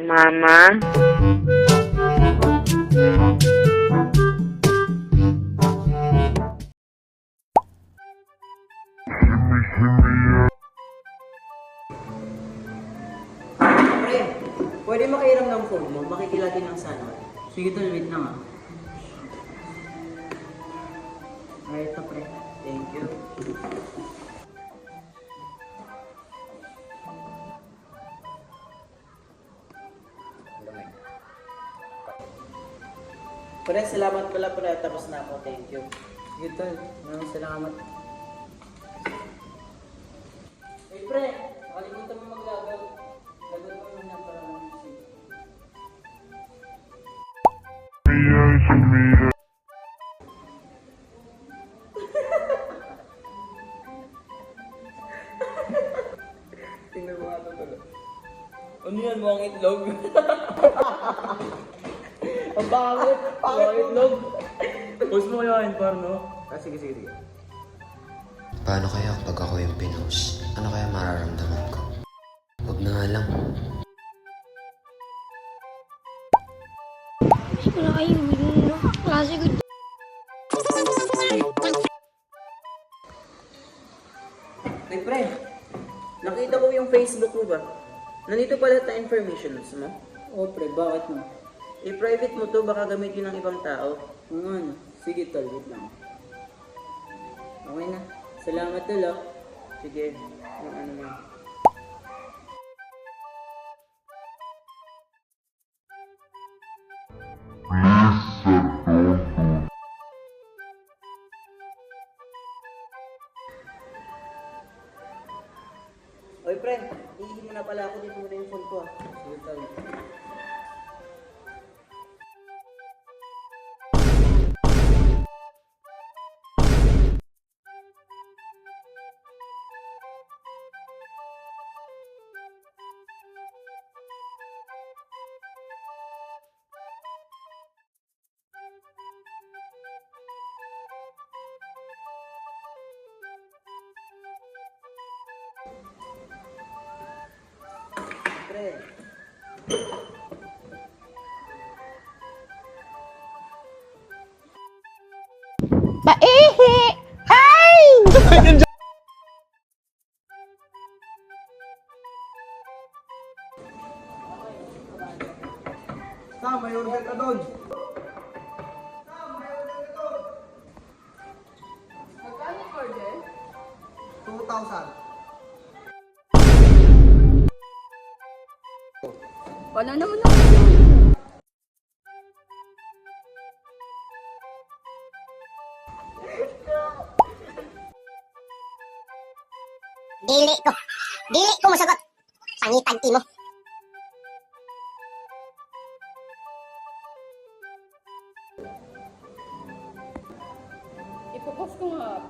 Mama? Pre, pwede makihiram ng phone mo? Makikilatin ng sana. Sige tol, wait lang ah. Ay, ito pre. Thank you. Pre, salamat pala pre. Tapos na ako. Thank you. Sige tol, maraming salamat. Hey pre, nakalimutan mo maglagaw. Lagyan mo muna para mag-isip. Tingnan mo nga ito pala. Ano yan? Mukhang itlog. Ang pangit. Mukhang itlog. Post mo kaya yun, par, no? Sige. Paano kaya pag ako yung pinost? Ano kaya mararamdaman ko? Huwag na nga lang. Wala kayong minunok. Klase ko. Hey pre, nakita ko yung Facebook mo ba? Nandito pala na informations mo. Oo pre, bakit mo? I-private mo to, baka gamitin ng ibang tao. Ang ano? Sige tol, wait lang. Okay na. Salamat tol ah. Sige, yung ano mo. Oy pre, iihi mo na pala ako, dito mo na yung phone ko ah. Sige tol. Pre, Paihi! Ay! Sam, may order ka doon. Magkano order? 2,000. Wala naman ako. Dili ko. Dili ko masagot. Pangitan ti mo. Ipopost ko nga.